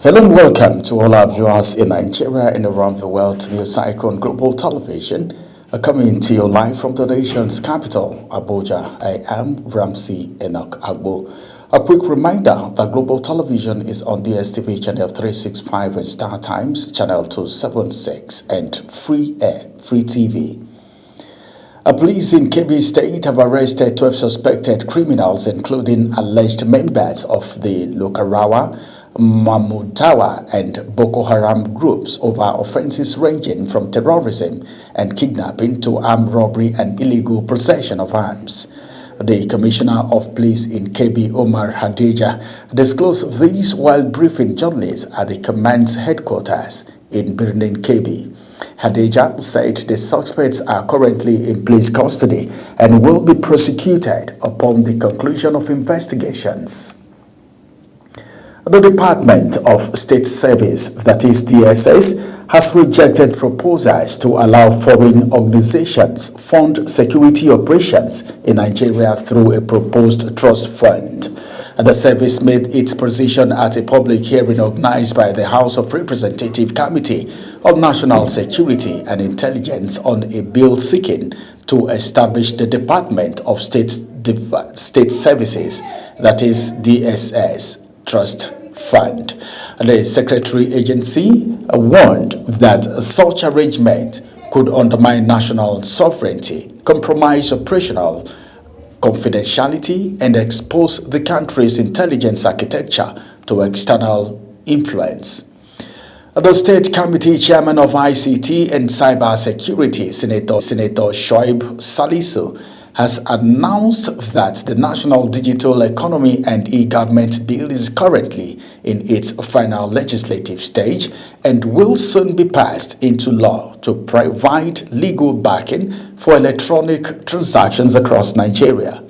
Hello and welcome to all our viewers in Nigeria and around the world. News Icon Global Television coming to you live from the nation's capital, Abuja. I am Ramsey Enoch Agbo. A quick reminder that Global Television is on DSTV channel 365 and Star Times channel 276 and Free TV. Police in Kebbi State have arrested 12 suspected criminals, including alleged members of the Lokarawa, Mamutawa and Boko Haram groups over offenses ranging from terrorism and kidnapping to armed robbery and illegal possession of arms. The Commissioner of Police in Kebbi, Omar Hadija, disclosed this while briefing journalists at the command's headquarters in Birnin Kebbi. Hadija said the suspects are currently in police custody and will be prosecuted upon the conclusion of investigations. The Department of State Service, that is DSS, has rejected proposals to allow foreign organizations fund security operations in Nigeria through a proposed trust fund. The service made its position at a public hearing organized by the House of Representatives Committee on National Security and Intelligence on a bill seeking to establish the Department of State Services, that is DSS, Trust Fund. The Secretary Agency warned that such arrangement could undermine national sovereignty, compromise operational confidentiality, and expose the country's intelligence architecture to external influence. The State Committee Chairman of ICT and Cyber Security, Senator Shoaib Salisu, has announced that the National Digital Economy and E-Government Bill is currently in its final legislative stage and will soon be passed into law to provide legal backing for electronic transactions across Nigeria.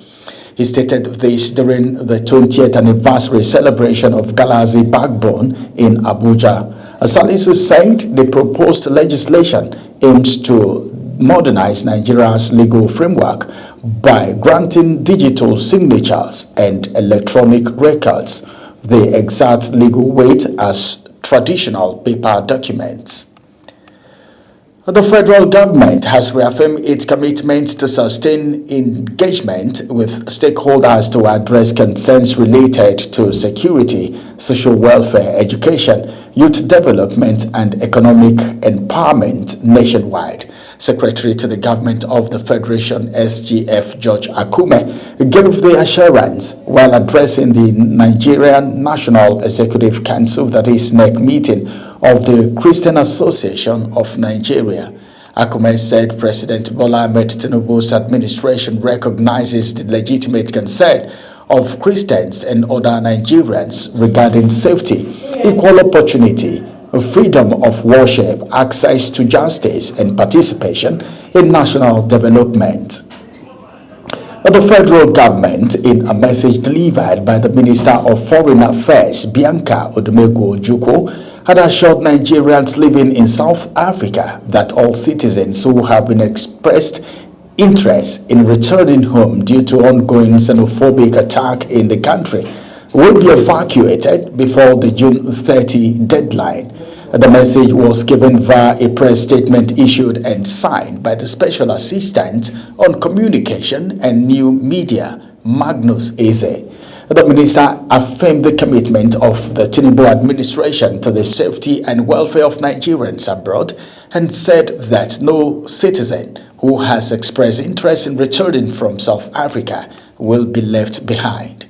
He stated this during the 20th anniversary celebration of Galaxy Backbone in Abuja. Salisu said the proposed legislation aims to modernize Nigeria's legal framework by granting digital signatures and electronic records the exact legal weight as traditional paper documents. The federal government has reaffirmed its commitment to sustain engagement with stakeholders to address concerns related to security, social welfare, education, youth development, and economic empowerment nationwide. Secretary to the Government of the Federation, SGF, George Akume, gave the assurance while addressing the Nigerian National Executive Council, that is NEC, meeting of the Christian Association of Nigeria. Akume said President Bola Ahmed Tinubu's administration recognizes the legitimate concern of Christians and other Nigerians regarding safety, equal opportunity, freedom of worship, access to justice, and participation in national development. The federal government, in a message delivered by the Minister of Foreign Affairs, Bianca Odumegu Ojukwu, had assured Nigerians living in South Africa that all citizens who have been expressed interest in returning home due to ongoing xenophobic attack in the country will be evacuated before the June 30 deadline. The message was given via a press statement issued and signed by the Special Assistant on Communication and New Media, Magnus Eze. The minister affirmed the commitment of the Tinubu administration to the safety and welfare of Nigerians abroad and said that no citizen who has expressed interest in returning from South Africa will be left behind.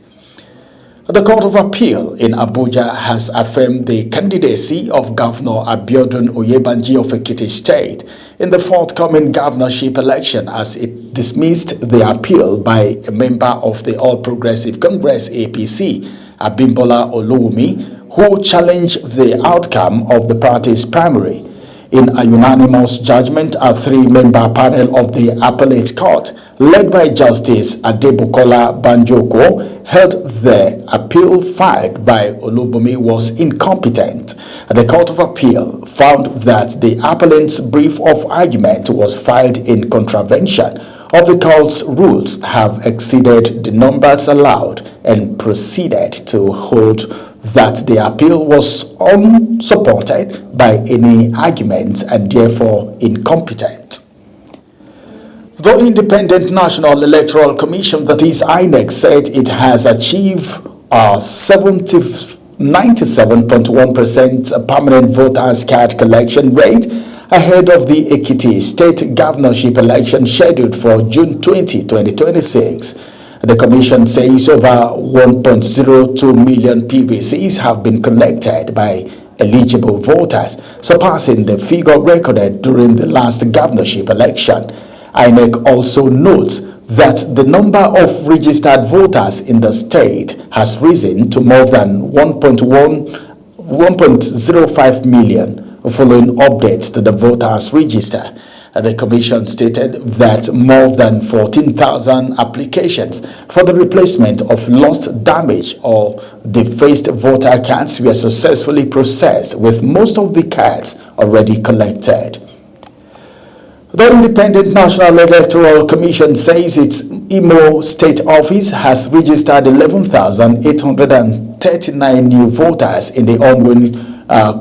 The Court of Appeal in Abuja has affirmed the candidacy of Governor Abiodun Oyebanji of Ekiti State in the forthcoming governorship election, as it dismissed the appeal by a member of the All Progressive Congress APC, Abimbola Oluwumi, who challenged the outcome of the party's primary. In a unanimous judgment, a three-member panel of the appellate court, led by Justice Adebukola Banjoko, held the appeal filed by Olubumi was incompetent. The Court of Appeal found that the appellant's brief of argument was filed in contravention of the court's rules, have exceeded the numbers allowed, and proceeded to hold that the appeal was unsupported by any arguments and therefore incompetent. The Independent National Electoral Commission, that is INEC, said it has achieved a 97.1% permanent voters card collection rate ahead of the Ekiti state governorship election scheduled for June 20, 2026. The commission says over 1.02 million PVCs have been collected by eligible voters, surpassing the figure recorded during the last governorship election. INEC also notes that the number of registered voters in the state has risen to more than 1.05 million following updates to the voters register. The commission stated that more than 14,000 applications for the replacement of lost, damaged, or defaced voter cards were successfully processed, with most of the cards already collected. The Independent National Electoral Commission says its Imo State Office has registered 11,839 new voters in the ongoing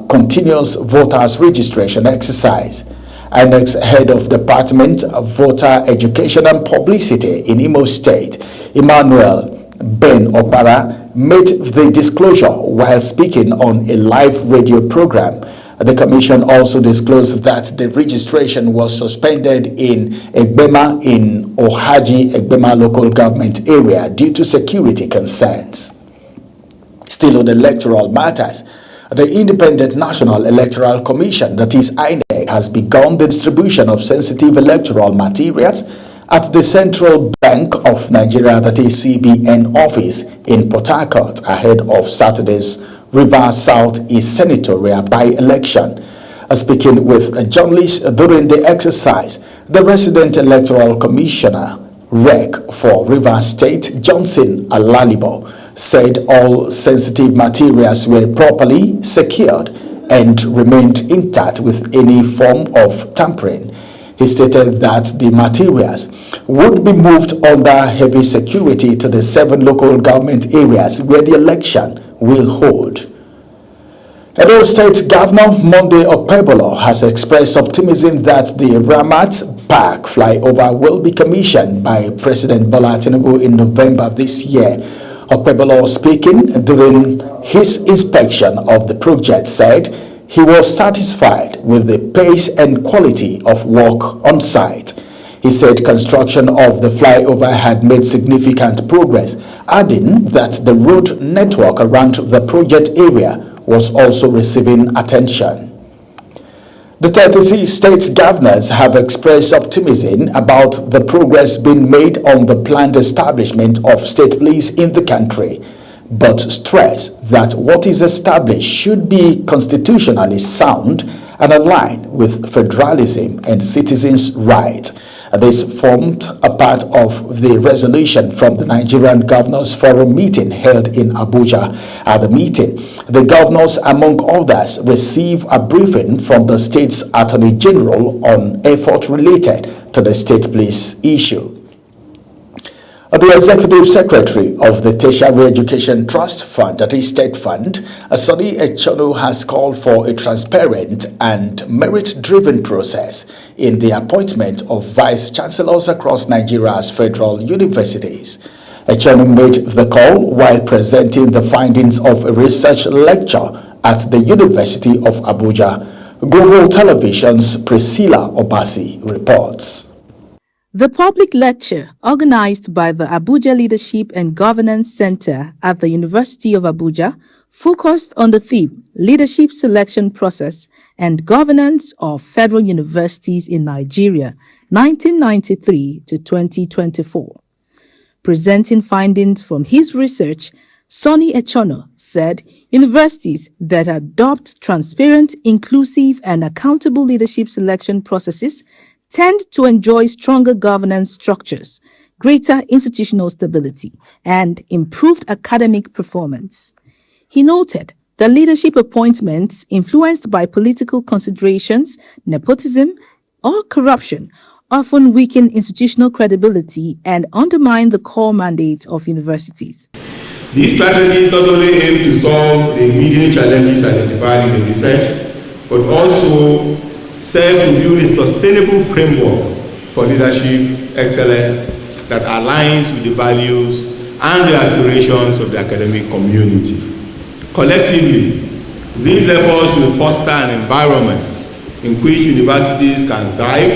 continuous voters registration exercise. INEC's head of Department of Voter Education and Publicity in Imo State, Emmanuel Ben Opara, made the disclosure while speaking on a live radio program. The commission also disclosed that the registration was suspended in Egbema in Ohaji Egbema local government area due to security concerns. Still on electoral matters, the Independent National Electoral Commission, that is INEC, has begun the distribution of sensitive electoral materials at the Central Bank of Nigeria, that is CBN office in Port Harcourt ahead of Saturday's Rivers South-East senatorial by-election. Speaking with journalists during the exercise, the resident electoral commissioner, REC for Rivers State, Johnson Alalibo, said all sensitive materials were properly secured and remained intact with any form of tampering. He stated that the materials would be moved under heavy security to the 7 local government areas where the election will hold. Edo State Governor Monday Okpebolo has expressed optimism that the Ramat Park flyover will be commissioned by President Bola Tinubu in November this year. Okpebolo, speaking during his inspection of the project, said he was satisfied with the pace and quality of work on site. He said construction of the flyover had made significant progress, adding that the road network around the project area was also receiving attention. The 33 states governors have expressed optimism about the progress being made on the planned establishment of state police in the country, but stress that what is established should be constitutionally sound and aligned with federalism and citizens' rights. This formed a part of the resolution from the Nigerian Governors Forum meeting held in Abuja. At the meeting, the governors, among others, received a briefing from the state's Attorney General on effort related to the state police issue. The Executive Secretary of the Tertiary Education Trust Fund, that is State Fund, Sonny Echonu, has called for a transparent and merit-driven process in the appointment of vice-chancellors across Nigeria's federal universities. Echonu made the call while presenting the findings of a research lecture at the University of Abuja. Global Television's Priscilla Obasi reports. The public lecture, organized by the Abuja Leadership and Governance Center at the University of Abuja, focused on the theme Leadership Selection Process and Governance of Federal Universities in Nigeria, 1993 to 2024. Presenting findings from his research, Sonny Echonu said universities that adopt transparent, inclusive, and accountable leadership selection processes tend to enjoy stronger governance structures, greater institutional stability, and improved academic performance. He noted that leadership appointments influenced by political considerations, nepotism, or corruption often weaken institutional credibility and undermine the core mandate of universities. These strategies not only aim to solve the immediate challenges identified in the research, but also serve to build a sustainable framework for leadership excellence that aligns with the values and the aspirations of the academic community. Collectively, these efforts will foster an environment in which universities can thrive.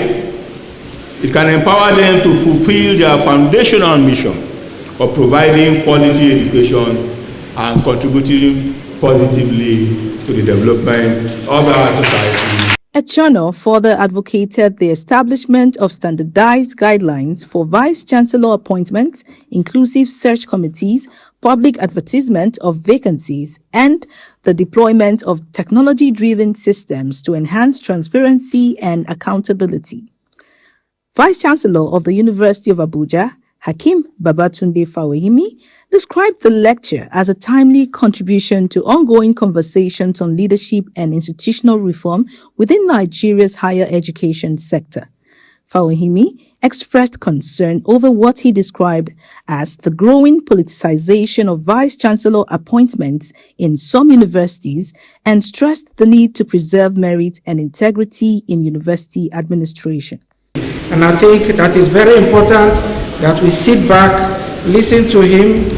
It can empower them to fulfill their foundational mission of providing quality education and contributing positively to the development of our society. Echono further advocated the establishment of standardized guidelines for vice-chancellor appointments, inclusive search committees, public advertisement of vacancies, and the deployment of technology-driven systems to enhance transparency and accountability. Vice-Chancellor of the University of Abuja, Hakeem Babatunde Fawehimi, described the lecture as a timely contribution to ongoing conversations on leadership and institutional reform within Nigeria's higher education sector. Fawehimi expressed concern over what he described as the growing politicization of vice-chancellor appointments in some universities and stressed the need to preserve merit and integrity in university administration. And I think that is very important that we sit back, listen to him,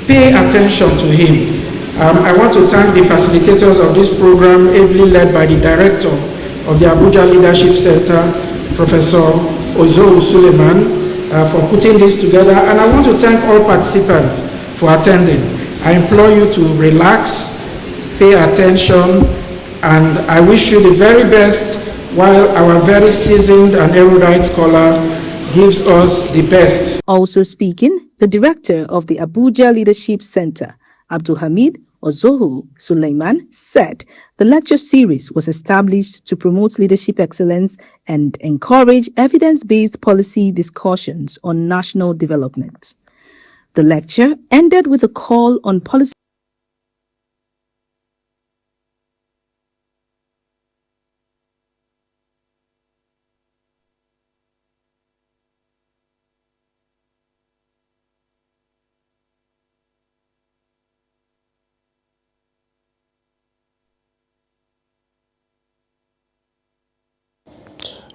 pay attention to him. I want to thank the facilitators of this program, ably led by the director of the Abuja Leadership Center, Professor Ozohu Suleiman, for putting this together. And I want to thank all participants for attending. I implore you to relax, pay attention, and I wish you the very best while our very seasoned and erudite scholar gives us the best. Also speaking, the director of the Abuja Leadership Center, Abdulhamid Ozohu Suleiman, said the lecture series was established to promote leadership excellence and encourage evidence-based policy discussions on national development. The lecture ended with a call on policy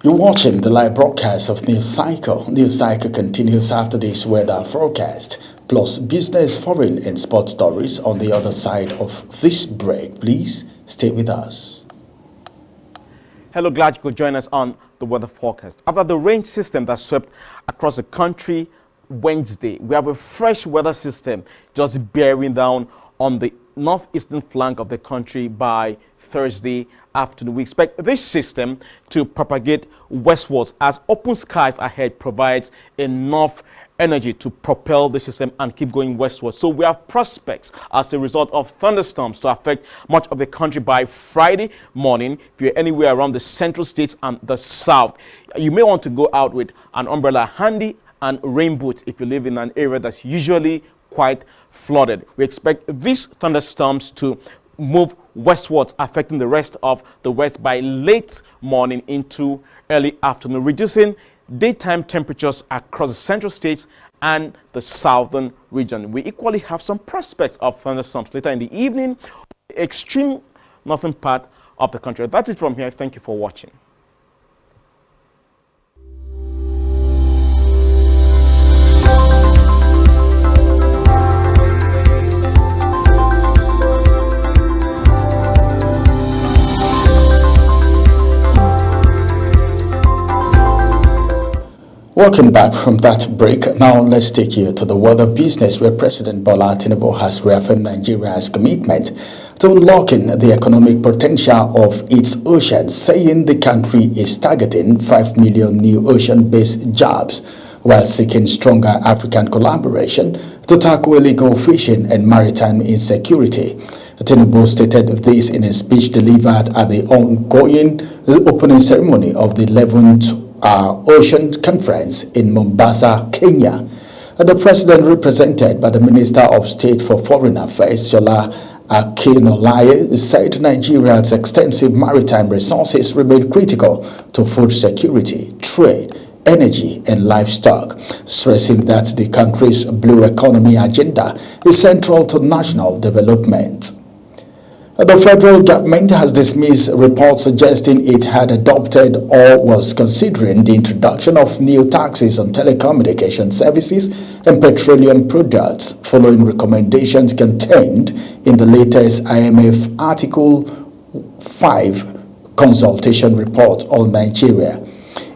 You're watching the live broadcast of News Cycle. News Cycle continues after this weather forecast, plus business, foreign and sports stories on the other side of this break. Please stay with us. Hello, glad you could join us on the weather forecast. After the rain system that swept across the country Wednesday, we have a fresh weather system just bearing down on the northeastern flank of the country by Thursday afternoon. We expect this system to propagate westwards as open skies ahead provides enough energy to propel the system and keep going westward. So we have prospects as a result of thunderstorms to affect much of the country by Friday morning. If you're anywhere around the central states and the south, you may want to go out with an umbrella handy and rain boots if you live in an area that's usually quite flooded. We expect these thunderstorms to move westwards, affecting the rest of the west by late morning into early afternoon, reducing daytime temperatures across the central states and the southern region. We equally have some prospects of thunderstorms later in the evening, extreme northern part of the country. That's it from here. Thank you for watching. Welcome back from that break. Now let's take you to the world of business, where President Bola Tinubu has reaffirmed Nigeria's commitment to unlocking the economic potential of its oceans, saying the country is targeting 5 million new ocean-based jobs while seeking stronger African collaboration to tackle illegal fishing and maritime insecurity. Tinubu stated this in a speech delivered at the ongoing opening ceremony of the 11th Ocean Conference in Mombasa, Kenya. The president, represented by the Minister of State for Foreign Affairs, Shola Akinolaye, said Nigeria's extensive maritime resources remain critical to food security, trade, energy and livestock, stressing that the country's blue economy agenda is central to national development. The federal government has dismissed reports suggesting it had adopted or was considering the introduction of new taxes on telecommunication services and petroleum products following recommendations contained in the latest IMF Article 5 consultation report on Nigeria.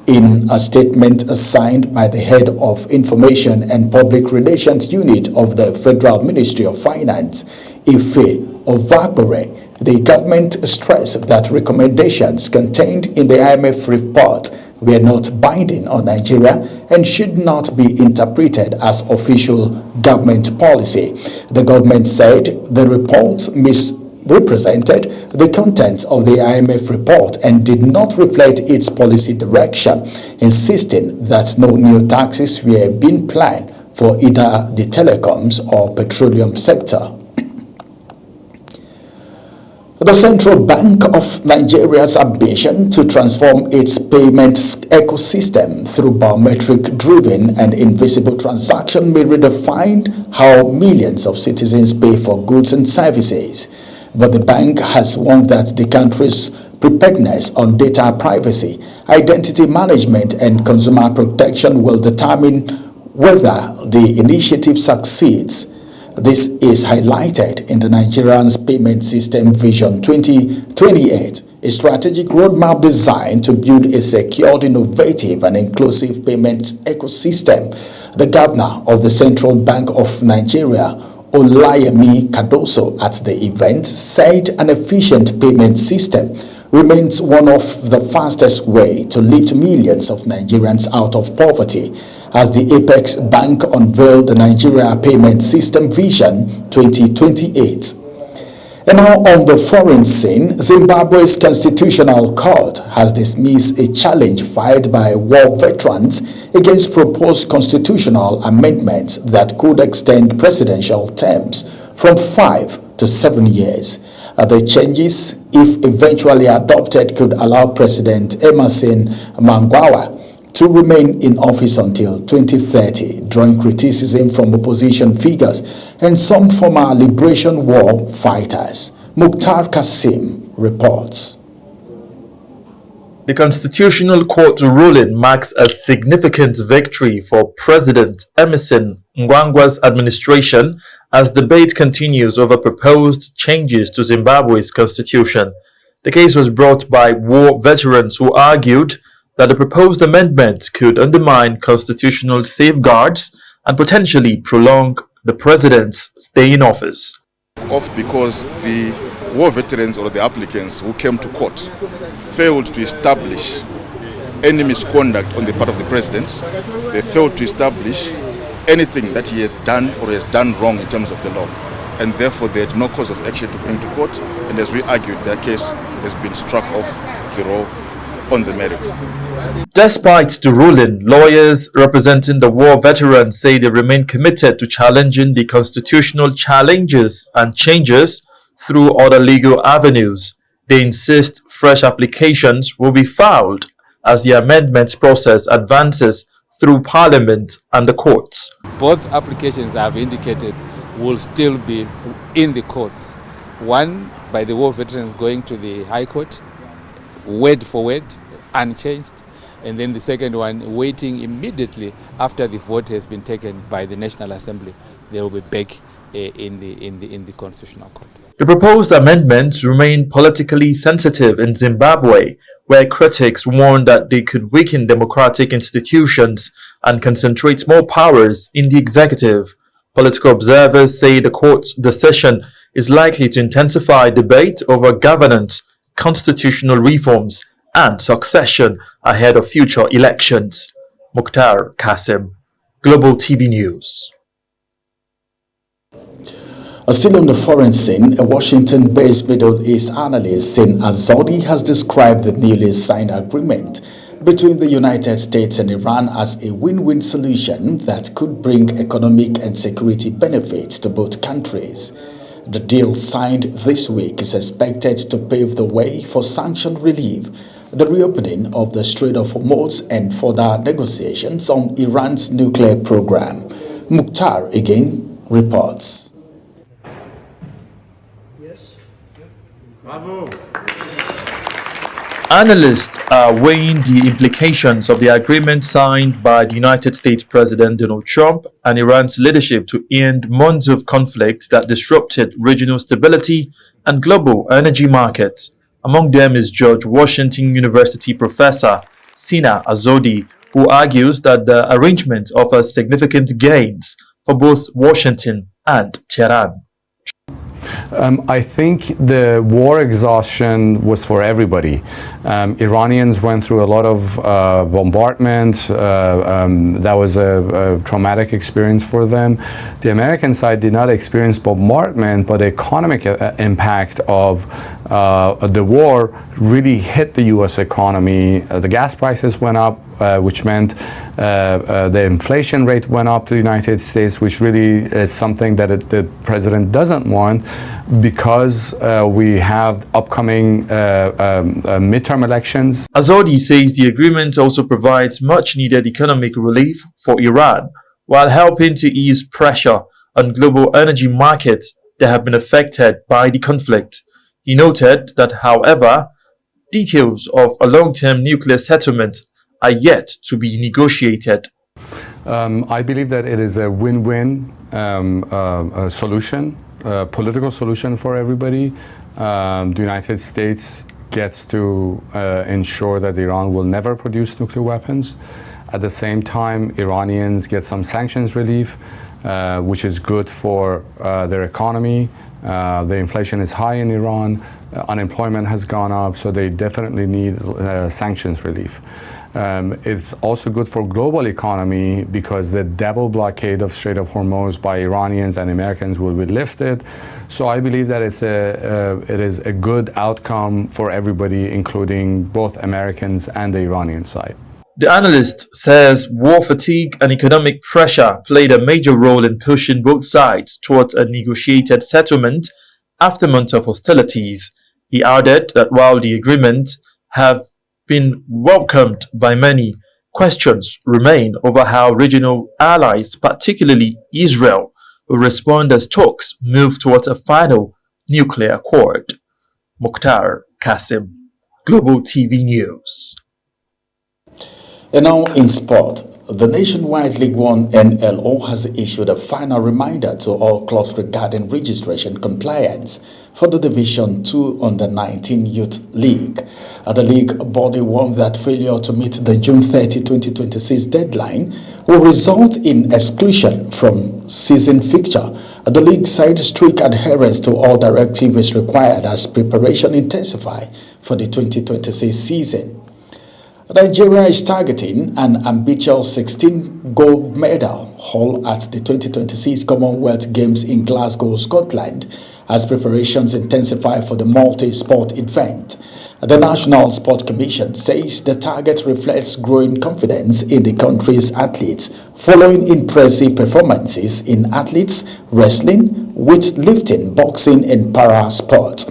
In a statement signed by the head of Information and Public Relations Unit of the Federal Ministry of Finance, Ife Ovagbore, the government stressed that recommendations contained in the IMF report were not binding on Nigeria and should not be interpreted as official government policy. The government said the report misrepresented the contents of the IMF report and did not reflect its policy direction, insisting that no new taxes were being planned for either the telecoms or petroleum sector. The Central Bank of Nigeria's ambition to transform its payments ecosystem through biometric-driven and invisible transaction may redefine how millions of citizens pay for goods and services. But the bank has warned that the country's preparedness on data privacy, identity management, and consumer protection will determine whether the initiative succeeds. This is highlighted in the Nigerian's Payment System Vision 2028, a strategic roadmap designed to build a secured, innovative, and inclusive payment ecosystem. The governor of the Central Bank of Nigeria, Olayemi Cardoso, at the event said an efficient payment system remains one of the fastest way to lift millions of Nigerians out of poverty, as the Apex Bank unveiled the Nigeria Payment System Vision 2028. And now on the foreign scene, Zimbabwe's Constitutional Court has dismissed a challenge filed by war veterans against proposed constitutional amendments that could extend presidential terms from 5 to 7 years. The changes, if eventually adopted, could allow President Emerson Mnangagwa to remain in office until 2030, drawing criticism from opposition figures and some former Liberation War fighters. Mukhtar Kasim reports. The Constitutional Court ruling marks a significant victory for President Emerson Mnangagwa's administration as debate continues over proposed changes to Zimbabwe's constitution. The case was brought by war veterans who argued that the proposed amendment could undermine constitutional safeguards and potentially prolong the president's stay in office. Because the war veterans or the applicants who came to court failed to establish any misconduct on the part of the president. They failed to establish anything that he has done or has done wrong in terms of the law, and therefore they had no cause of action to bring to court, and as we argued, their case has been struck off the roll on the merits. Despite the ruling, lawyers representing the war veterans say they remain committed to challenging the constitutional challenges and changes through other legal avenues. They insist fresh applications will be filed as the amendments process advances through Parliament and the courts. Both applications I've indicated will still be in the courts. One by the war veterans going to the High Court, word for word, unchanged. And then the second one waiting immediately after the vote has been taken by the National Assembly. They will be back in the Constitutional Court. The proposed amendments remain politically sensitive in Zimbabwe, where critics warn that they could weaken democratic institutions and concentrate more powers in the executive. Political observers say the court's decision is likely to intensify debate over governance, constitutional reforms, and succession ahead of future elections. Mukhtar Kasim, Global TV News. Still on the foreign scene, a Washington-based Middle East analyst, Sin Azodi, has described the newly signed agreement between the United States and Iran as a win-win solution that could bring economic and security benefits to both countries. The deal signed this week is expected to pave the way for sanction relief, the reopening of the Strait of Hormuz and further negotiations on Iran's nuclear program. Mukhtar again reports. Bravo. Analysts are weighing the implications of the agreement signed by the United States President Donald Trump and Iran's leadership to end months of conflict that disrupted regional stability and global energy markets. Among them is George Washington University professor Sina Azodi, who argues that the arrangement offers significant gains for both Washington and Tehran. I think the war exhaustion was for everybody. Iranians went through a lot of bombardment. That was a traumatic experience for them. The American side did not experience bombardment, but the economic impact of the war really hit the U.S. economy. The gas prices went up, which meant the inflation rate went up to the United States, which really is something that the president doesn't want, because we have upcoming midterm elections. Azodi says the agreement also provides much-needed economic relief for Iran, while helping to ease pressure on global energy markets that have been affected by the conflict. He noted that, however, details of a long-term nuclear settlement are yet to be negotiated. I believe that it is a win-win solution, political solution for everybody. The United States gets to ensure that Iran will never produce nuclear weapons. At the same time, Iranians get some sanctions relief, which is good for their economy. The inflation is high in Iran, unemployment has gone up, so they definitely need sanctions relief. It's also good for global economy because the double blockade of Strait of Hormuz by Iranians and Americans will be lifted. So I believe that it is a good outcome for everybody, including both Americans and the Iranian side. The analyst says war fatigue and economic pressure played a major role in pushing both sides towards a negotiated settlement after months of hostilities. He added that while the agreement have been welcomed by many, questions remain over how regional allies, particularly Israel, will respond as talks move towards a final nuclear accord. Mukhtar Kasim, Global TV News. And now in sport, the Nationwide League One NLO has issued a final reminder to all clubs regarding registration compliance for the Division 2 Under-19 Youth League. The league body warned that failure to meet the June 30, 2026 deadline will result in exclusion from season fixture. The league said strict adherence to all directives is required as preparation intensifies for the 2026 season. Nigeria is targeting an ambitious 16 gold medal haul at the 2026 Commonwealth Games in Glasgow, Scotland, as preparations intensify for the multi-sport event. The National Sport Commission says the target reflects growing confidence in the country's athletes following impressive performances in athletics, wrestling, weightlifting, boxing, and para sports.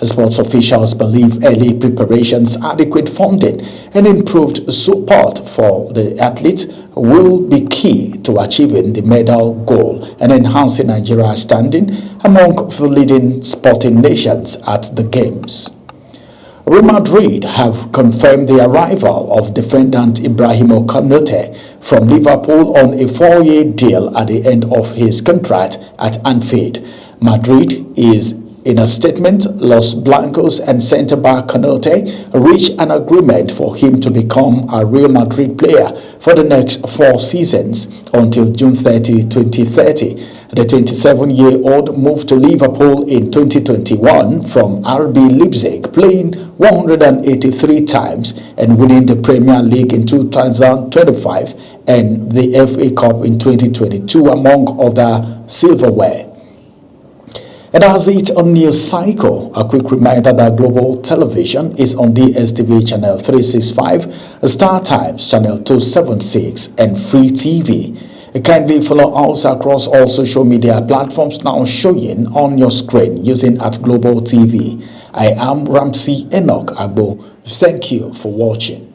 Sports officials believe early preparations, adequate funding, and improved support for the athletes will be key to achieving the medal goal and enhancing Nigeria's standing among the leading sporting nations at the Games. Real Madrid have confirmed the arrival of defendant Ibrahima Konate from Liverpool on a 4-year deal at the end of his contract at Anfield. Madrid is in a statement, Los Blancos and centre-back Konate reached an agreement for him to become a Real Madrid player for the next 4 seasons until June 30, 2030. The 27-year-old moved to Liverpool in 2021 from RB Leipzig, playing 183 times and winning the Premier League in 2025 and the FA Cup in 2022, among other silverware. And that's it on News Cycle. A quick reminder that Global Television is on DSTV channel 365, Star Times channel 276, and Free TV. Kindly follow us across all social media platforms now showing on your screen using @Global TV. I am Ramsey Enoch Agbo. Thank you for watching.